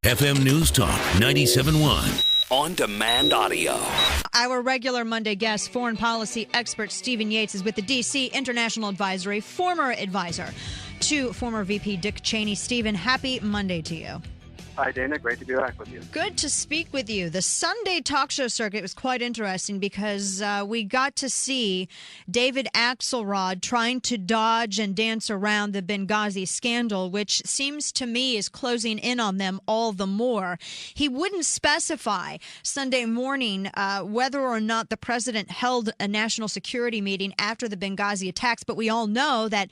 FM News Talk 97.1. On-demand audio. Our regular Monday guest, foreign policy expert Stephen Yates, is with the D.C. International Advisory, former advisor to former VP Dick Cheney. Stephen, happy Monday to you. Hi, Dana. Great to be back with you. Good to speak with you. The Sunday talk show circuit was quite interesting because we got to see David Axelrod trying to dodge and dance around the Benghazi scandal, which seems to me is closing in on them all the more. He wouldn't specify Sunday morning whether or not the president held a national security meeting after the Benghazi attacks, but we all know that,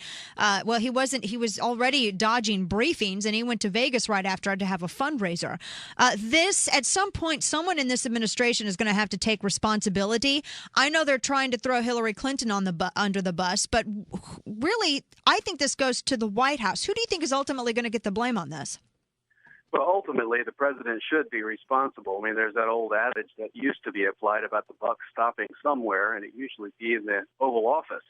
he wasn't. He was already dodging briefings, and he went to Vegas right after to have a fundraiser. At some point, someone in this administration is going to have to take responsibility. I know they're trying to throw Hillary Clinton under the bus, but really, I think this goes to the White House. Who do you think is ultimately going to get the blame on this? Well, ultimately, the president should be responsible. I mean, there's that old adage that used to be applied about the buck stopping somewhere, and it usually be in the Oval Office.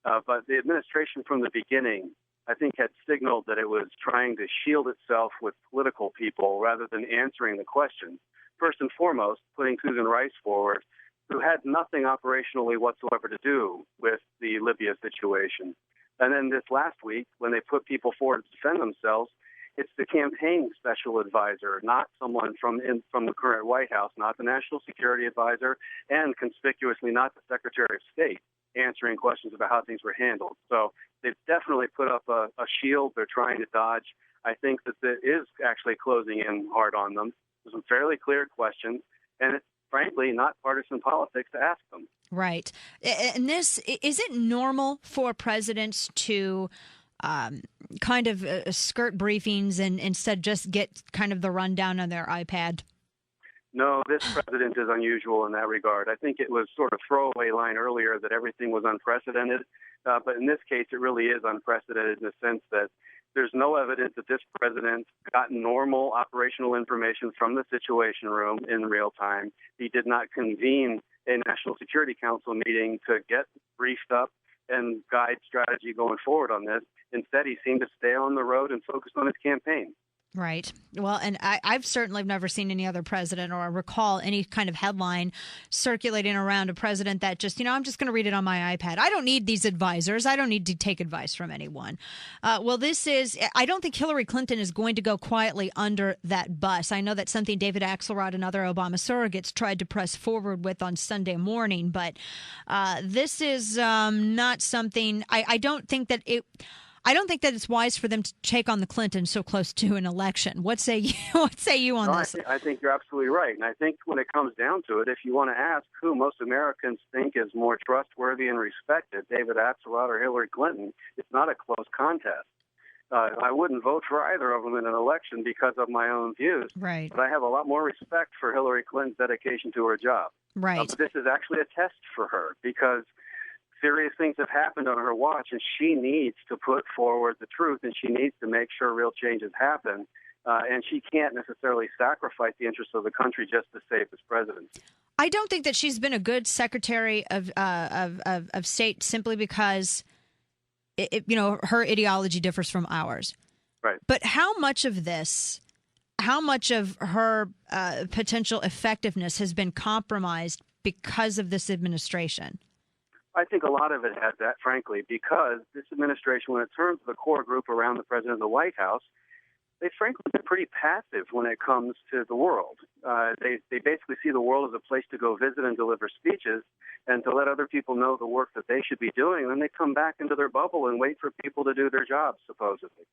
But the administration from the beginning, I think, had signaled that it was trying to shield itself with political people rather than answering the questions. First and foremost, putting Susan Rice forward, who had nothing operationally whatsoever to do with the Libya situation. And then this last week, when they put people forward to defend themselves, it's the campaign special advisor, not someone from the current White House, not the national security advisor, and conspicuously not the Secretary of State, answering questions about how things were handled. So they've definitely put up a shield they're trying to dodge. I think that it is actually closing in hard on them. There's some fairly clear questions, and it's frankly not partisan politics to ask them. Right. And is it normal for presidents to kind of skirt briefings and instead just get kind of the rundown on their iPad? No, this president is unusual in that regard. I think it was sort of throwaway line earlier that everything was unprecedented. But in this case, it really is unprecedented in the sense that there's no evidence that this president got normal operational information from the Situation Room in real time. He did not convene a National Security Council meeting to get briefed up and guide strategy going forward on this. Instead, he seemed to stay on the road and focus on his campaign. Right. Well, and I've certainly never seen any other president or recall any kind of headline circulating around a president that just, I'm just going to read it on my iPad. I don't need these advisors. I don't need to take advice from anyone. I don't think Hillary Clinton is going to go quietly under that bus. I know that's something David Axelrod and other Obama surrogates tried to press forward with on Sunday morning, but this is not something I don't think that it's wise for them to take on the Clintons so close to an election. What say you? What say you on this? I think you're absolutely right. And I think when it comes down to it, if you want to ask who most Americans think is more trustworthy and respected, David Axelrod or Hillary Clinton, it's not a close contest. I wouldn't vote for either of them in an election because of my own views. Right. But I have a lot more respect for Hillary Clinton's dedication to her job. Right. But this is actually a test for her because serious things have happened on her watch, and she needs to put forward the truth, and she needs to make sure real changes happen. And she can't necessarily sacrifice the interests of the country just to save this presidency. I don't think that she's been a good Secretary of State simply because, her ideology differs from ours. Right. But how much of her potential effectiveness has been compromised because of this administration? I think a lot of it has that, frankly, because this administration, when it turns to the core group around the president of the White House, they've frankly been pretty passive when it comes to the world. They basically see the world as a place to go visit and deliver speeches and to let other people know the work that they should be doing. And then they come back into their bubble and wait for people to do their jobs, supposedly.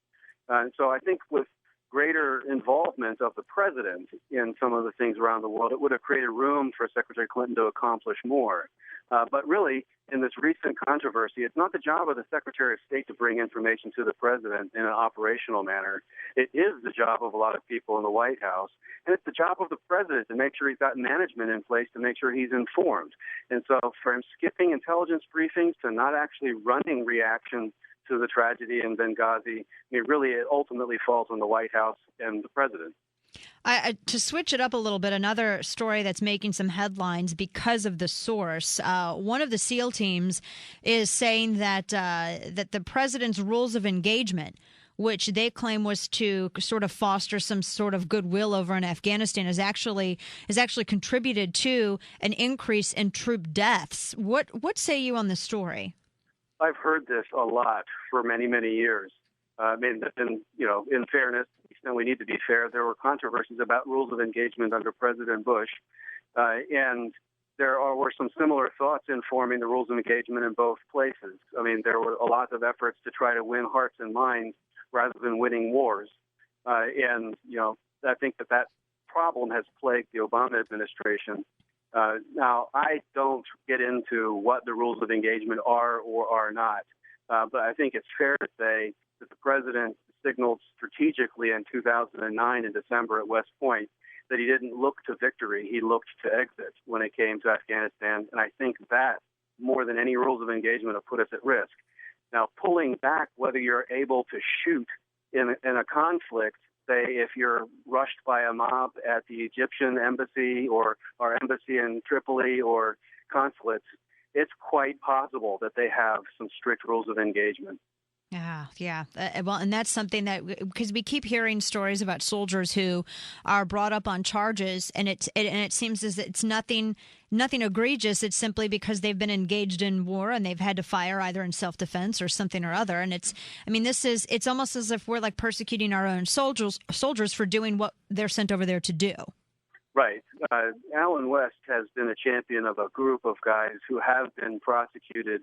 And so I think with greater involvement of the president in some of the things around the world, it would have created room for Secretary Clinton to accomplish more. But really, in this recent controversy, it's not the job of the Secretary of State to bring information to the president in an operational manner. It is the job of a lot of people in the White House, and it's the job of the president to make sure he's got management in place to make sure he's informed. And so for him skipping intelligence briefings to not actually running reaction to the tragedy in Benghazi, it ultimately falls on the White House and the president. To switch it up a little bit, another story that's making some headlines because of the source. One of the SEAL teams is saying that the president's rules of engagement which they claim was to sort of foster some sort of goodwill over in Afghanistan, has actually contributed to an increase in troop deaths. What say you on this story? I've heard this a lot for many, many years. In fairness, and we need to be fair, there were controversies about rules of engagement under President Bush, and there were some similar thoughts informing the rules of engagement in both places. I mean, there were a lot of efforts to try to win hearts and minds rather than winning wars. I think that problem has plagued the Obama administration. Now, I don't get into what the rules of engagement are or are not, but I think it's fair to say that the president signaled strategically in 2009 in December at West Point that he didn't look to victory, he looked to exit when it came to Afghanistan. And I think that, more than any rules of engagement, have put us at risk. Now, pulling back, whether you're able to shoot in a conflict, say if you're rushed by a mob at the Egyptian embassy or our embassy in Tripoli or consulates, it's quite possible that they have some strict rules of engagement. Yeah. Well, and that's something that, because we keep hearing stories about soldiers who are brought up on charges, and it seems as it's nothing egregious. It's simply because they've been engaged in war and they've had to fire either in self-defense or something or other. And it's almost as if we're like persecuting our own soldiers for doing what they're sent over there to do. Right. Alan West has been a champion of a group of guys who have been prosecuted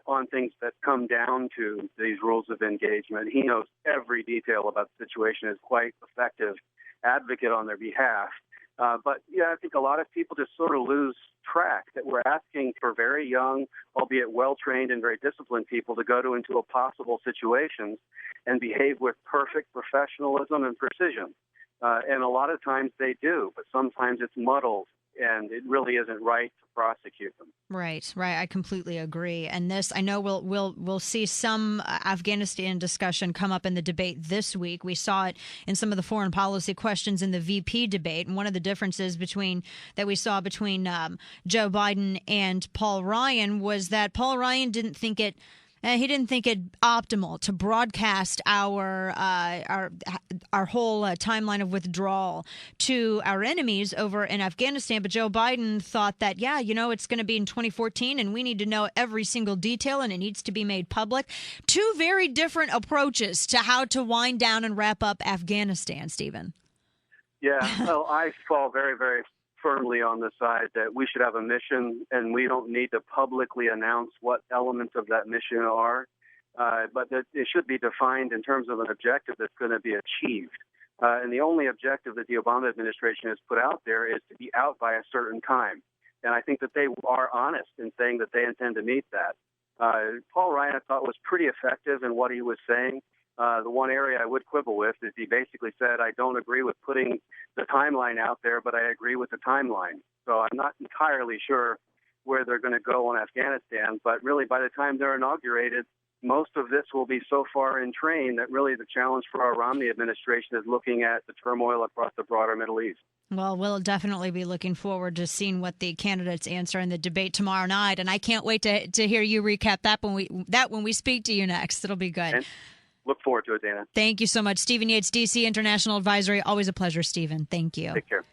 on things that come down to these rules of engagement. He knows every detail about the situation, is quite effective advocate on their behalf. But I think a lot of people just sort of lose track that we're asking for very young, albeit well-trained and very disciplined people to go into impossible situations and behave with perfect professionalism and precision. And a lot of times they do, but sometimes it's muddled, and it really isn't right to prosecute them. Right. I completely agree. And this, I know we'll see some Afghanistan discussion come up in the debate this week. We saw it in some of the foreign policy questions in the VP debate. And one of the differences between Joe Biden and Paul Ryan was that Paul Ryan didn't think it optimal to broadcast our whole timeline of withdrawal to our enemies over in Afghanistan. But Joe Biden thought that, it's going to be in 2014 and we need to know every single detail and it needs to be made public. Two very different approaches to how to wind down and wrap up Afghanistan, Stephen. Yeah, well, I fall very, very firmly on the side that we should have a mission, and we don't need to publicly announce what elements of that mission are, but that it should be defined in terms of an objective that's going to be achieved. And the only objective that the Obama administration has put out there is to be out by a certain time. And I think that they are honest in saying that they intend to meet that. Paul Ryan, I thought, was pretty effective in what he was saying. The one area I would quibble with is he basically said, I don't agree with putting the timeline out there, but I agree with the timeline. So I'm not entirely sure where they're going to go on Afghanistan. But really, by the time they're inaugurated, most of this will be so far in train that really the challenge for our Romney administration is looking at the turmoil across the broader Middle East. Well, we'll definitely be looking forward to seeing what the candidates answer in the debate tomorrow night. And I can't wait to hear you recap that when we speak to you next. It'll be good. And look forward to it, Dana. Thank you so much. Stephen Yates, D.C. International Advisory. Always a pleasure, Stephen. Thank you. Take care.